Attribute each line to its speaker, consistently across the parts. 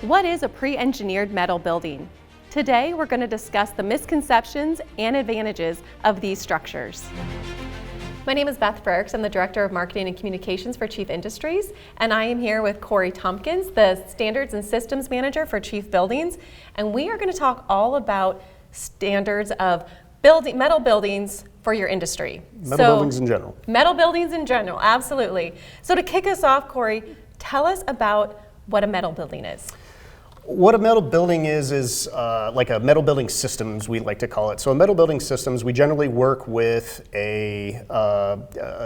Speaker 1: What is a pre-engineered metal building? Today, we're going to discuss the misconceptions and advantages of these structures. My name is Beth Frerks. I'm the Director of Marketing and Communications for Chief Industries, and I am here with Corey Tompkins, the Standards and Systems Manager for Chief Buildings, and we are going to talk all about standards of metal buildings for your industry.
Speaker 2: Buildings in general.
Speaker 1: Metal buildings in general, absolutely. So to kick us off, Corey, tell us about what a metal building is.
Speaker 2: What a metal building is like a metal building systems, we like to call it. So a metal building systems, we generally work with a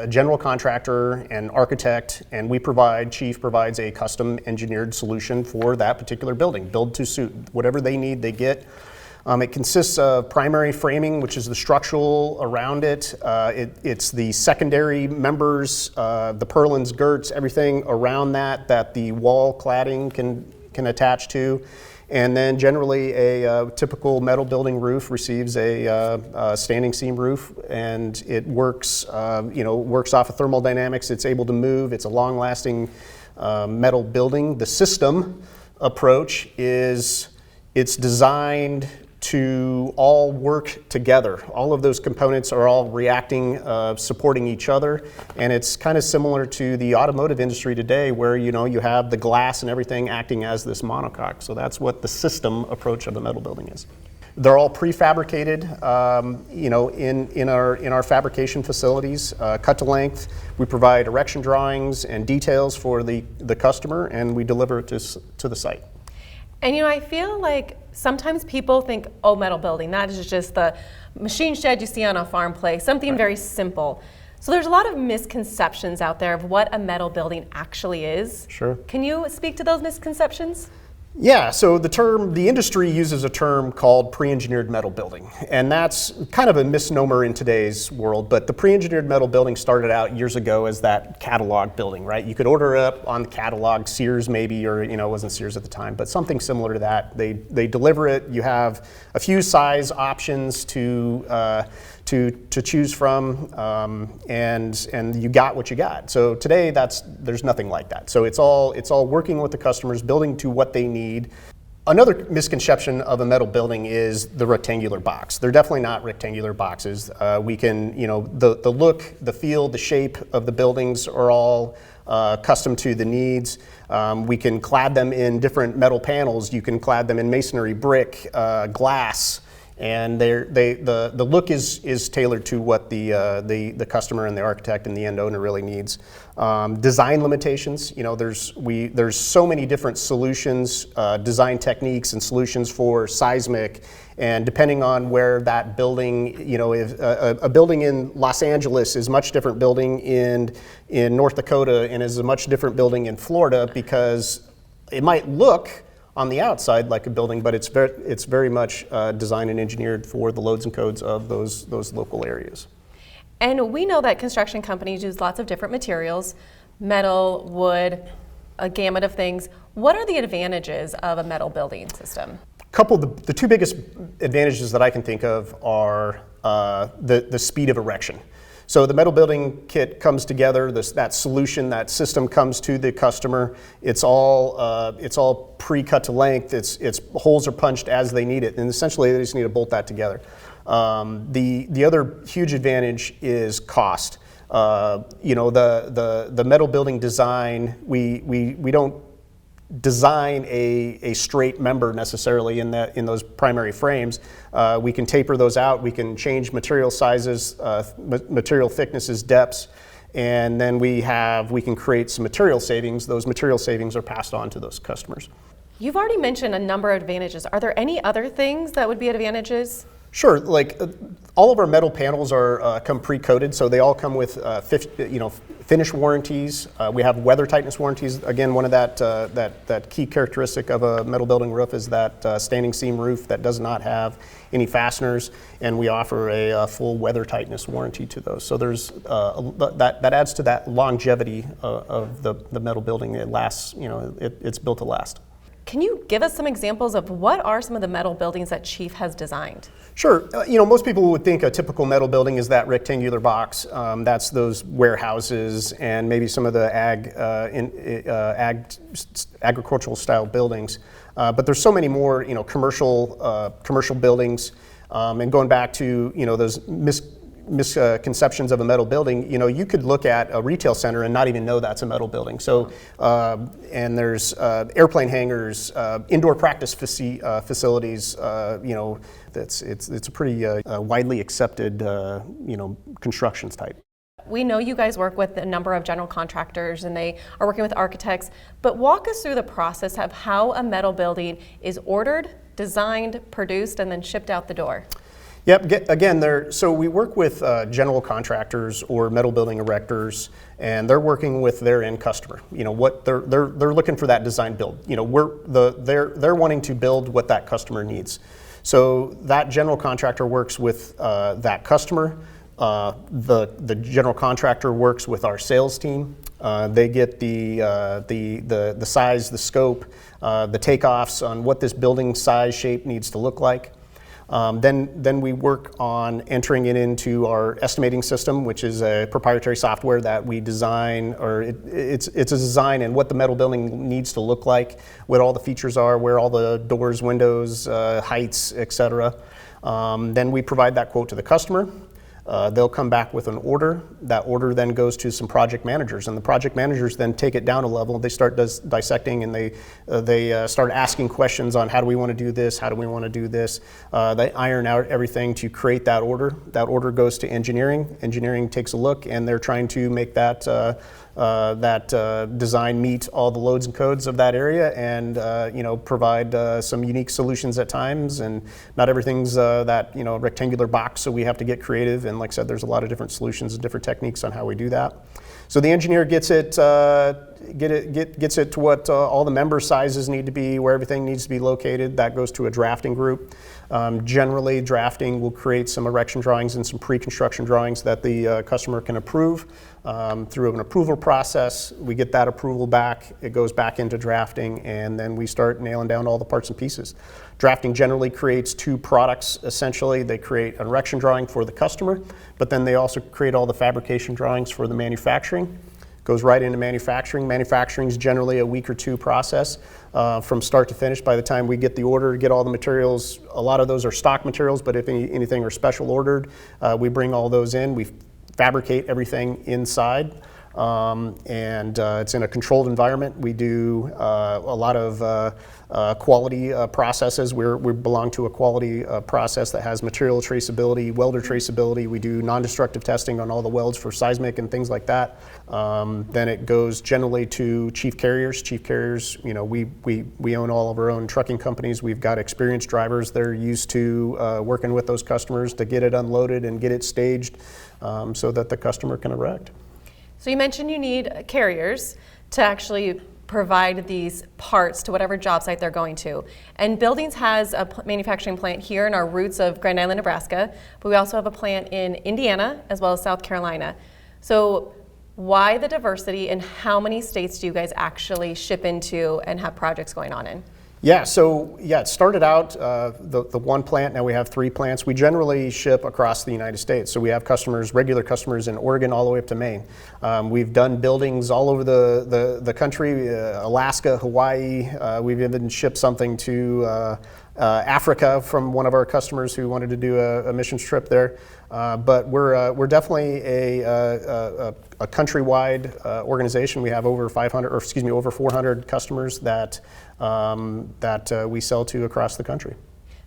Speaker 2: general contractor and architect, and Chief provides a custom engineered solution for that particular building, build to suit. Whatever they need, they get. It consists of primary framing, which is the structural around it. It's the secondary members, the purlins, girts, everything around that the wall cladding can attach to. And then generally a typical metal building roof receives a standing seam roof, and it works, works off of thermodynamics. It's able to move. It's a long-lasting metal building. The system approach is it's designed to all work together. All of those components are all reacting, supporting each other, and it's kind of similar to the automotive industry today where you have the glass and everything acting as this monocoque. So that's what the system approach of a metal building is. They're all prefabricated, in our fabrication facilities, cut to length. We provide erection drawings and details for the customer, and we deliver it to the site.
Speaker 1: And I feel like sometimes people think, oh, metal building, that is just the machine shed you see on a farm place, something very simple. So there's a lot of misconceptions out there of what a metal building actually is.
Speaker 2: Sure.
Speaker 1: Can you speak to those misconceptions?
Speaker 2: Yeah, so the industry uses a term called pre-engineered metal building, and that's kind of a misnomer in today's world, but the pre-engineered metal building started out years ago as that catalog building, right? You could order it up on the catalog, Sears maybe, or it wasn't Sears at the time, but something similar to that. They deliver it, you have a few size options to choose from, and you got what you got. So today there's nothing like that. So it's all working with the customers, building to what they need. Another misconception of a metal building is the rectangular box. They're definitely not rectangular boxes. We can, the look, the feel, the shape of the buildings are all custom to the needs. We can clad them in different metal panels. You can clad them in masonry, brick, glass. And the look is tailored to what the customer and the architect and the end owner really needs. Design limitations, there's so many different solutions, design techniques and solutions for seismic, and depending on where that building, if a building in Los Angeles is much different building in North Dakota and is a much different building in Florida, because it might look on the outside like a building, but it's very much designed and engineered for the loads and codes of those local areas.
Speaker 1: And we know that construction companies use lots of different materials, metal, wood, a gamut of things. What are the advantages of a metal building system?
Speaker 2: The two biggest advantages that I can think of are the speed of erection. So the metal building kit comes together, that solution, that system comes to the customer. It's all pre-cut to length. It's holes are punched as they need it, and essentially they just need to bolt that together. The other huge advantage is cost. The metal building design, we don't design a straight member necessarily in those primary frames. We can taper those out. We can change material sizes, material thicknesses, depths, and then we can create some material savings. Those material savings are passed on to those customers.
Speaker 1: You've already mentioned a number of advantages. Are there any other things that would be advantages?
Speaker 2: Sure, like all of our metal panels come pre-coated, so they all come with finish warranties. We have weather tightness warranties. Again, one of that key characteristic of a metal building roof is that standing seam roof that does not have any fasteners, and we offer a full weather tightness warranty to those. So there's that adds to that longevity of the metal building. It lasts, it's built to last.
Speaker 1: Can you give us some examples of what are some of the metal buildings that Chief has designed?
Speaker 2: Sure. Most people would think a typical metal building is that rectangular box. That's those warehouses and maybe some of the agricultural style buildings. But there's so many more, commercial buildings. And going back to, those misconceptions of a metal building, you could look at a retail center and not even know that's a metal building. So, and there's airplane hangars, indoor practice facilities, it's a pretty widely accepted, constructions type.
Speaker 1: We know you guys work with a number of general contractors and they are working with architects, but walk us through the process of how a metal building is ordered, designed, produced, and then shipped out the door.
Speaker 2: Yep. Again, so we work with general contractors or metal building erectors, and they're working with their end customer. What they're looking for that design build. They're wanting to build what that customer needs. So that general contractor works with that customer. The general contractor works with our sales team. They get the size, the scope, the takeoffs on what this building size, shape needs to look like. Then we work on entering it into our estimating system, which is a proprietary software that we design, or it's a design and what the metal building needs to look like, what all the features are, where all the doors, windows, heights, etc. Then we provide that quote to the customer. They'll come back with an order. That order then goes to some project managers, and the project managers then take it down a level. They start dissecting, and they start asking questions on how do we want to do this, how do we want to do this. They iron out everything to create that order. That order goes to engineering. Engineering takes a look, and they're trying to make that design meet all the loads and codes of that area, and provide some unique solutions at times. And not everything's that rectangular box, so we have to get creative. And like I said, there's a lot of different solutions and different techniques on how we do that. So the engineer gets it to what all the member sizes need to be, where everything needs to be located. That goes to a drafting group. Generally, drafting will create some erection drawings and some pre-construction drawings that the customer can approve through an approval process. We get that approval back. It goes back into drafting, and then we start nailing down all the parts and pieces. Drafting generally creates two products, essentially. They create an erection drawing for the customer, but then they also create all the fabrication drawings for the manufacturing. Goes right into manufacturing. Manufacturing is generally a week or two process from start to finish. By the time we get the order, get all the materials, a lot of those are stock materials, but if anything are special ordered, we bring all those in. We fabricate everything inside. And it's in a controlled environment. We do a lot of quality processes. We belong to a quality process that has material traceability, welder traceability. We do non-destructive testing on all the welds for seismic and things like that. Then it goes generally to chief carriers. Chief carriers, we own all of our own trucking companies. We've got experienced drivers. They're used to working with those customers to get it unloaded and get it staged so that the customer can erect.
Speaker 1: So you mentioned you need carriers to actually provide these parts to whatever job site they're going to. And Buildings has a manufacturing plant here in our roots of Grand Island, Nebraska, but we also have a plant in Indiana as well as South Carolina. So why the diversity, and how many states do you guys actually ship into and have projects going on in?
Speaker 2: Yeah, so it started out the one plant. Now we have 3 plants. We generally ship across the United States. So we have customers, regular customers in Oregon all the way up to Maine. We've done buildings all over the country, Alaska, Hawaii. We've even shipped something to Africa from one of our customers who wanted to do a missions trip there. But we're definitely a countrywide organization. We have over 400 customers that we sell to across the country.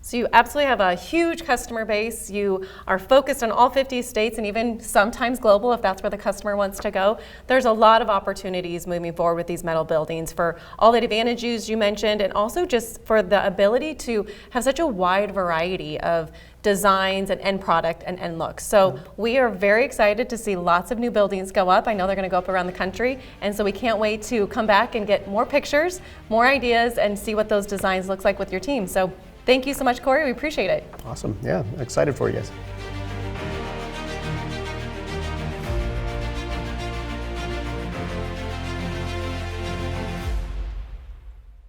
Speaker 1: So you absolutely have a huge customer base. You are focused on all 50 states and even sometimes global if that's where the customer wants to go. There's a lot of opportunities moving forward with these metal buildings for all the advantages you mentioned, and also just for the ability to have such a wide variety of designs and end product and end looks. So we are very excited to see lots of new buildings go up. I know they're going to go up around the country, and so we can't wait to come back and get more pictures, more ideas, and see what those designs look like with your team. So thank you so much, Corey. We appreciate it.
Speaker 2: Awesome. Yeah, excited for you guys.